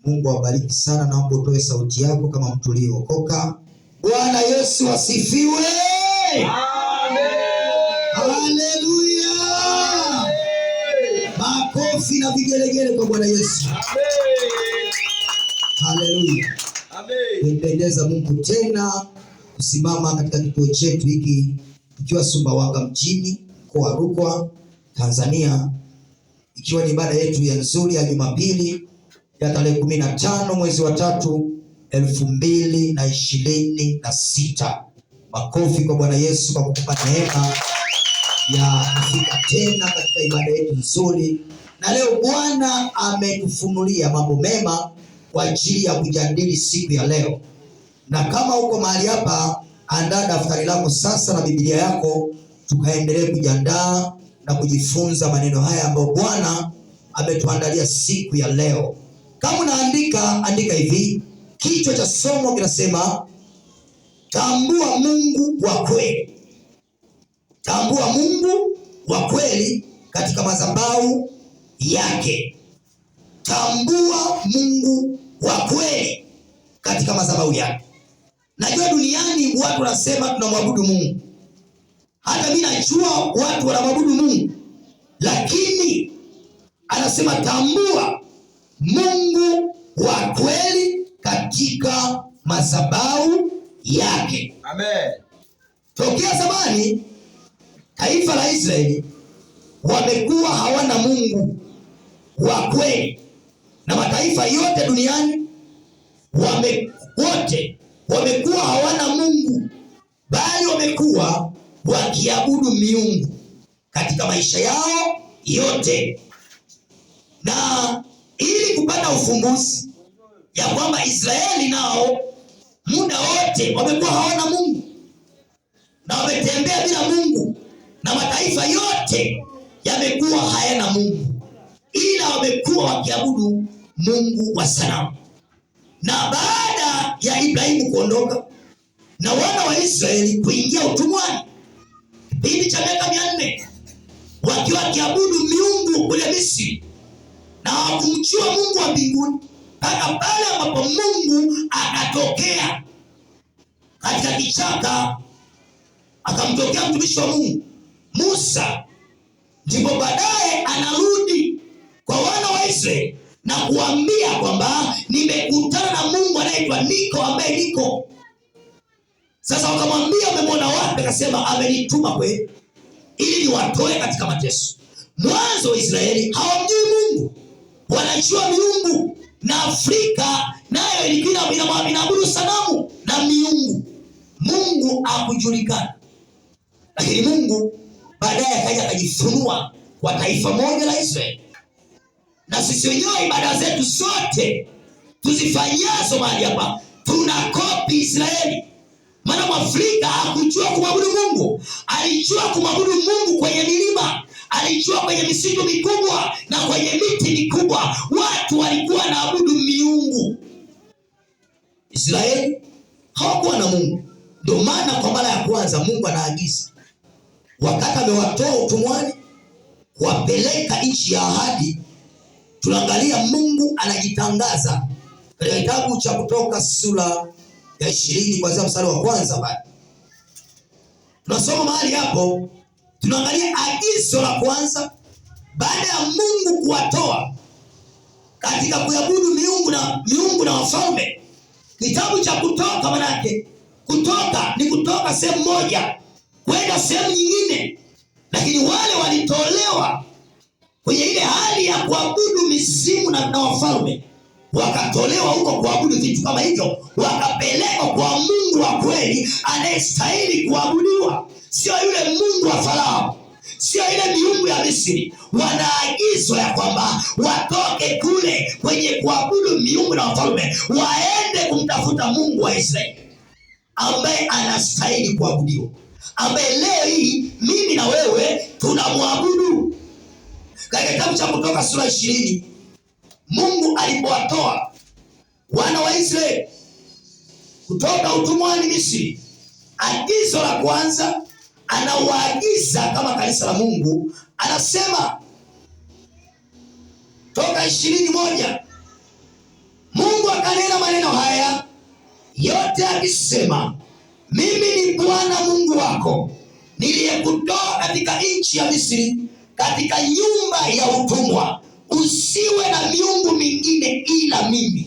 Mungu awabariki sana. Naomba utoe sauti yako kama mtu uliokoka. Bwana Yesu asifiwe. Amen. Haleluya. Makofi na vigelegele kwa Bwana Yesu. Amen. Haleluya. Amen. Tumpendeza Mungu tena kusimama katika kituo chetu hiki ikiwa Sumbawanga mjini, mkoa wa Rukwa, Tanzania, ikiwa ni ibada yetu ya nzuri ya Jumapili ya tarehe 15 mwezi wa 3 2026. Makofi kwa Bwana Yesu kwa kukupa neema ya kufika tena katika ibada yetu nzuri. Na leo Bwana ametufunulia mambo mema kwa ajili ya kujadili siku ya leo. Na kama uko mahali hapa, andaa daftari lako sasa na Biblia yako, tukaendelee kujiandaa na kujifunza maneno haya ambayo Bwana ametuandalia siku ya leo. Kama unaandika, andika hivi. Kichwa cha somo kinasema tambua Mungu wa kweli. Tambua Mungu wa kweli katika madhabahu yake. Tambua Mungu wa kweli katika madhabahu yake. Najua duniani watu wanasema tunamwabudu Mungu. Hata mimi najua watu wanamwabudu Mungu. Lakini anasema tambua Mungu wa kweli katika madhabahu yake. Amen. Tokea zamani taifa la Israeli wamekuwa hawana Mungu wa kweli, na mataifa yote duniani wote wamekuwa hawana Mungu, bali wamekuwa wakiabudu miungu katika maisha yao yote. Na ili kupata ufumbuzi ya kwamba Israeli nao muda wote wamekuwa hawana Mungu na wametembea bila Mungu, na mataifa yote yamekuwa hayana Mungu, ila wamekuwa wakiabudu mungu wa sanamu. Na baada ya Ibrahimu kuondoka na wana wa Israeli kuingia utumwani kipindi cha miaka 400, wakiwa wakiabudu miungu kule Misri, na hawakumjua Mungu wa mbinguni, mpaka pale ambapo Mungu akatokea katika kichaka, akamtokea mtumishi wa Mungu Musa. Ndipo baadaye anarudi kwa wana wa Israeli na kuambia kwamba nimekutana na Mungu anaitwa Niko, ambaye niko. Sasa wakamwambia umemwona wapi? Akasema amenituma kweli ili niwatoe katika mateso. Mwanzo wa Israeli hawamjui Mungu, wanajua miungu, na Afrika nayo ilikuwa inaabudu sanamu na miungu. Mungu hakujulikana. Lakini Mungu baadaye akaja akajifunua kwa taifa moja la Israeli. Na sisi wenyewe ibada zetu zote tuzifanyazo mahali hapa tuna kopi Israeli. Maana Mwafrika hakujua kumwabudu Mungu. Alijua kumwabudu Mungu kwenye milima, alijua kwenye misitu mikubwa na kwenye miti mikubwa. Watu walikuwa wanaabudu miungu. Israeli hawakuwa na Mungu. Ndio maana kwa mara ya kwanza Mungu anaagiza, wakati amewatoa utumwani kuwapeleka nchi ya ahadi. Tunaangalia Mungu anajitangaza katika kitabu cha Kutoka sura ya 20 kuanzia mstari wa kwanza pale. Tunasoma mahali hapo, tunaangalia agizo la kwanza baada ya Mungu kuwatoa katika kuabudu miungu na wafalme. Kitabu cha Kutoka, manake kutoka ni kutoka sehemu moja kwenda sehemu nyingine, lakini wale walitolewa kwenye ile hali ya kuabudu mizimu na wafalme, wakatolewa huko kuabudu vitu kama hivyo, wakapelekwa kwa Mungu wa kweli anayestahili kuabudiwa, sio yule Mungu wa Farao, sio ile miungu ya Misri. Wanaagizwa ya kwamba watoke kule kwenye kuabudu miungu na wafalme, waende kumtafuta Mungu wa Israeli ambaye anastahili kuabudiwa, ambaye leo hii mimi na wewe tunamwabudu. Katika kitabu cha Kutoka sura 20, Mungu alipowatoa wana wa Israeli kutoka utumwani Misri, agizo la kwanza anawaagiza kama kanisa la Mungu, anasema Toka 20:1, Mungu akanena maneno haya yote akisema, mimi ni Bwana Mungu wako niliyekutoa katika nchi ya Misri, katika nyumba ya utumwa. Usiwe na miungu mingine ila mimi.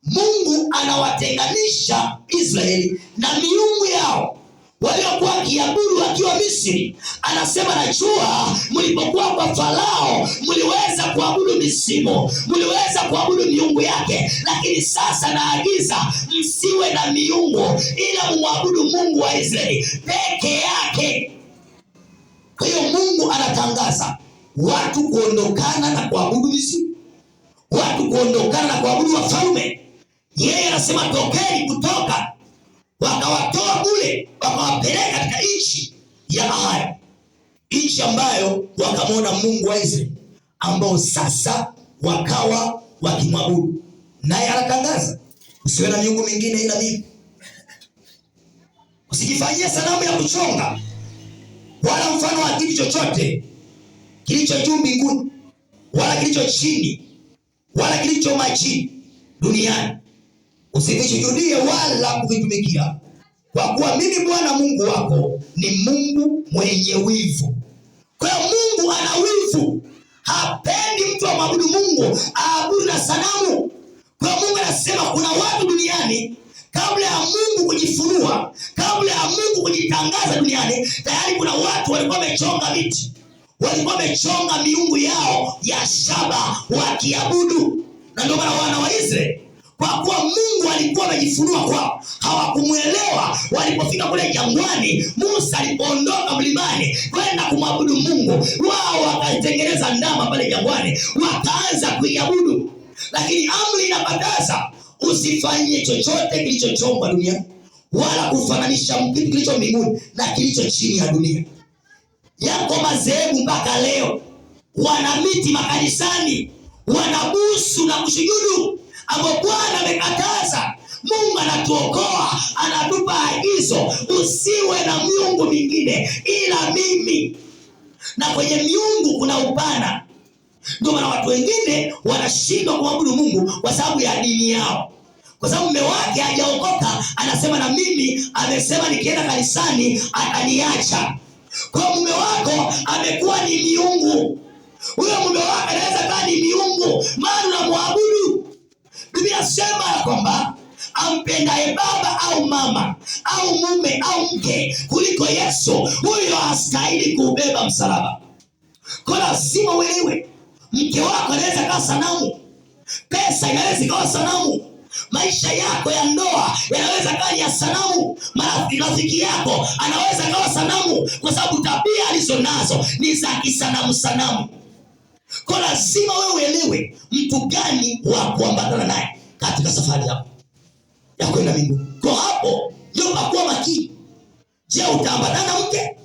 Mungu anawatenganisha Israeli na miungu yao waliokuwa wakiabudu wakiwa Misri. Anasema, najua mlipokuwa kwa Farao mliweza kuabudu misimu, mliweza kuabudu miungu yake, lakini sasa naagiza msiwe na miungu ila mumwabudu Mungu wa Israeli peke yake. Kwa hiyo Mungu anatangaza watu kuondokana na kuabudu misimu, watu kuondokana na kuabudu wafalme. Yeye anasema tokeni kutoka, wakawatoa kule, wakawapeleka katika nchi ya ahadi, nchi ambayo wakamwona Mungu wa Israeli, ambao sasa wakawa wakimwabudu. Naye anatangaza, usiwe na miungu mingine ila mimi. Usijifanyie sanamu ya kuchonga wala mfano wa kitu chochote kilicho juu mbinguni wala kilicho chini wala kilicho majini duniani. Usivisujudie wala kuvitumikia, kwa kuwa mimi Bwana Mungu wako ni Mungu mwenye wivu. Kwa hiyo Mungu ana wivu, hapendi mtu amwabudu Mungu aabudu na sanamu. Kwa hiyo Mungu anasema kuna watu duniani, kabla ya Mungu kujifunua, kabla ya Mungu kujitangaza duniani, tayari kuna watu walikuwa wamechonga miti, walikuwa wamechonga miungu yao ya shaba wakiabudu. Na ndio maana wana wa Israeli, kwa kuwa Mungu alikuwa amejifunua kwao, hawakumuelewa. Walipofika kule jangwani, Musa alipoondoka mlimani kwenda kumwabudu Mungu, wao wakatengeneza ndama pale jangwani, wakaanza kuiabudu. Lakini amri inakataza usifanye chochote kilichochongwa duniani, wala kufananisha kitu kilicho mbinguni na kilicho chini ya dunia. Yako madhehebu mpaka leo, wana miti makanisani, wanabusu na kusujudu, ambao Bwana amekataza. Mungu anatuokoa, anatupa agizo, usiwe na miungu mingine ila mimi. Na kwenye miungu kuna upana. Ndio maana watu wengine wanashindwa kumwabudu Mungu kwa sababu ya dini yao, kwa sababu mume wake hajaokoka, anasema na mimi amesema nikienda kanisani ataniacha. Kwa mume wako amekuwa ni miungu. Huyo mume wako anaweza kuwa ni miungu, maana unamwabudu. Biblia inasema kwamba ampendaye baba au mama au mume au mke kuliko Yesu, huyo hastahili kubeba msalaba. Kwa lazima uelewe, mke wako anaweza kuwa sanamu, pesa inaweza kuwa sanamu, maisha yako ya ndoa yanaweza kuwa ya sanamu, rafiki yako anaweza kuwa sanamu, kwa sababu tabia alizonazo ni za kisanamu sanamu. Kwa lazima wewe uelewe mtu gani wa kuambatana naye katika safari yako ya kwenda mbinguni. Kwa hapo ndio pakuwa makini. Je, utaambatana mke?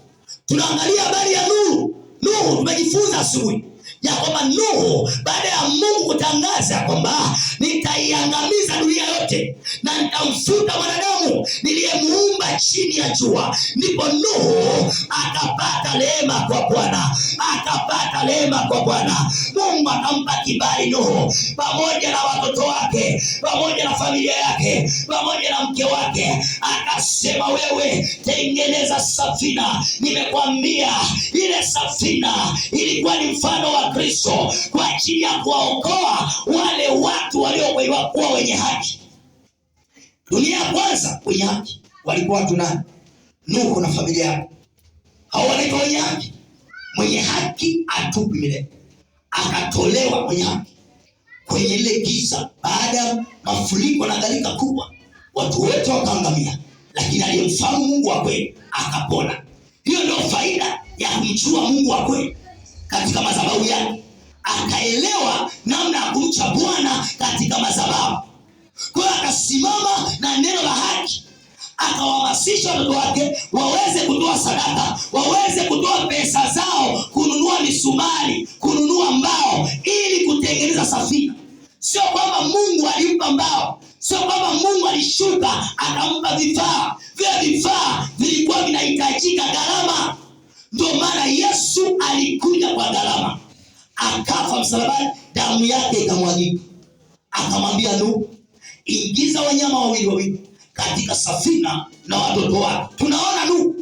Tunaangalia habari ya Nuhu. Nuhu tumejifunza asubuhi ya kwamba Nuhu, baada ya Mungu kutangaza kwamba nitaiangamiza dunia yote na nitamfuta mwanadamu niliyemuumba chini ya jua, ndipo Nuhu akapata rehema kwa Bwana, akapata rehema kwa Bwana. Mungu akampa kibali Nuhu pamoja na watoto wake, pamoja na familia yake, pamoja na mke wake. Akasema, wewe tengeneza safina. Nimekwambia ile safina ilikuwa ni mfano wa Kristo kwa ajili ya kuwaokoa wale watu waliokuwa wenye haki. Dunia ya kwanza wenye haki walikuwa watu nani? Nuhu na familia yake. Hao wanaitwa wenye haki. Mwenye haki atupi milele, akatolewa mwenye haki kwenye ile giza, baada ya mafuriko na gharika kubwa, watu wote wakaangamia, lakini aliyemfahamu Mungu wa kweli akapona. Hiyo ndio faida ya kumjua Mungu wa kweli katika madhabahu yake. Akaelewa namna ya kumcha Bwana katika madhabahu. Kwa hiyo akasimama na neno la haki, akawahamasisha watoto wake waweze kutoa sadaka, waweze kutoa pesa zao kununua misumari, kununua mbao ili kutengeneza safina. Sio kwamba Mungu alimpa mbao, sio kwamba Mungu alishuka akampa vifaa. Vile vifaa vilikuwa vinahitajika gharama. Ndio maana Yesu alikuja kwa gharama, akafa msalabani, damu yake ikamwagika. Akamwambia Nuhu, ingiza wanyama wawili katika safina na watoto wake. Tunaona Nuhu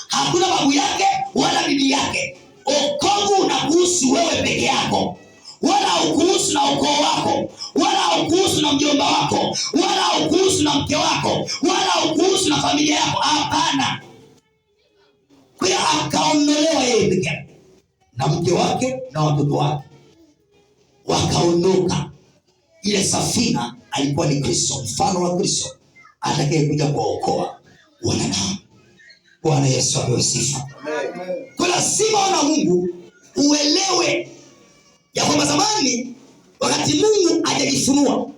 hakuna babu yake wala bibi yake. Wokovu unakuhusu wewe peke yako, wala haukuhusu na ukoo wako, wala haukuhusu na mjomba wako, wala haukuhusu na mke wako, wala haukuhusu na familia yako. Hapana. Kwa hiyo akaondolewa yeye peke yake na mke wake na watoto wake, wakaondoka. Ile safina alikuwa ni Kristo, mfano wa Kristo atakayekuja kuwaokoa wanadamu. Bwana Yesu apewe sifa. Kwa lazima wana Mungu uelewe ya kwamba zamani, wakati Mungu hajajifunua,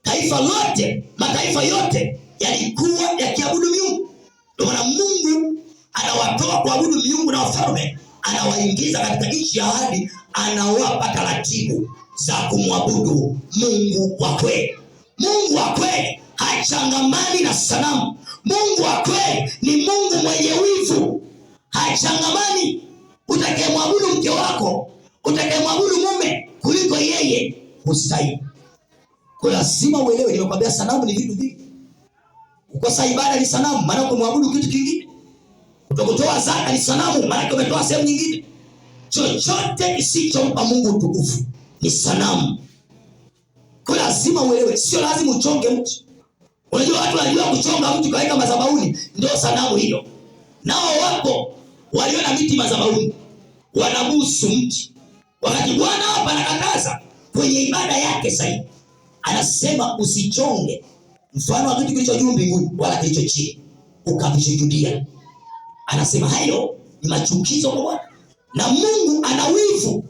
taifa lote, mataifa yote yalikuwa yakiabudu miungu. Ndio maana Mungu anawatoa kuabudu miungu na wafalme, anawaingiza katika nchi ya ahadi, anawapa taratibu za kumwabudu Mungu wa kweli. Mungu wa kweli hachangamani na sanamu. Mungu wa kweli ni Mungu mwenye wivu, hachangamani. Utakayemwabudu mke wako, utakayemwabudu mume kuliko yeye, hustahili. Kwa lazima uelewe, nimekwambia sanamu ni vitu vingi. Kukosa ibada ni sanamu, maana kumwabudu kitu kingine. Kutokutoa zaka ni sanamu, maana umetoa sehemu nyingine. Chochote kisichompa Mungu utukufu ni sanamu. Kwa lazima uelewe, sio lazima uchonge mtu. Unajua watu wanajua kuchonga mtu kaweka madhabahuni ndio sanamu hiyo. Nao wako waliona miti madhabahuni, wanabusu mti. Wakati Bwana hapa anakataza kwenye ibada yake sahihi, anasema usichonge mfano wa kitu kilicho juu mbinguni wala kilicho chini ukavishuhudia. Anasema hayo ni machukizo kwa Bwana. Na Mungu ana wivu,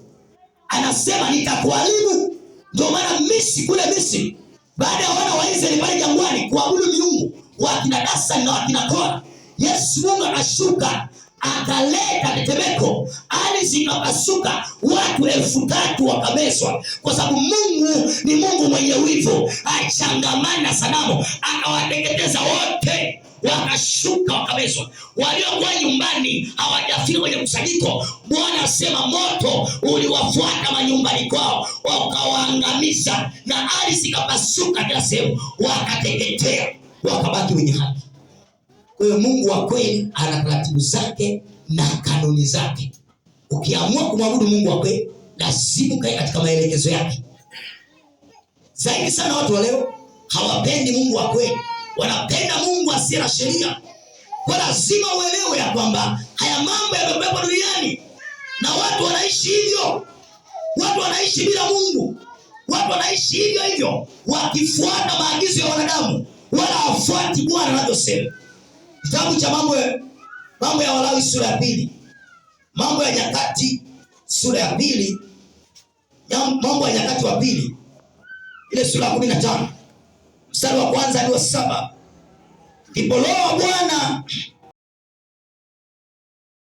anasema nitakuharibu. Ndio maana Misri, baada ya wana wa Israeli pale jangwani kuabudu miungu wakina Dasani na wakina Kora, Yesu Mungu akashuka akaleta tetemeko, ardhi ikapasuka, watu 3,000 wakamezwa. Kwa sababu Mungu ni Mungu mwenye wivu, achangamani na sanamu, akawateketeza wote, wakashuka wakamezwa. Waliokuwa nyumbani hawajafika kwenye kusanyiko, Bwana asema moto uliwafuata manyumbani kwao wakawaangamiza, na ardhi ikapasuka kila sehemu, wakateketea, wakabaki wenye haki. Kwa hiyo Mungu wa kweli ana taratibu zake na kanuni zake. Ukiamua kumwabudu Mungu wa kweli, lazima ukae katika maelekezo yake. Zaidi sana watu wa leo hawapendi Mungu wa kweli, wanapenda Mungu asiye na sheria. Kwa lazima uelewe ya kwamba haya mambo yamebebwa duniani na watu wanaishi hivyo. Watu wanaishi bila Mungu. Watu wanaishi hivyo wakifuata maagizo ya wanadamu, wala hawafuati Bwana anavyosema. Kitabu cha mambo ya Walawi sura ya 2, mambo ya nyakati sura ya 2, mambo ya nyakati wa 2, ile sura ya 15 mstari wa 1 hadi wa 7. Ndipo Roho wa Bwana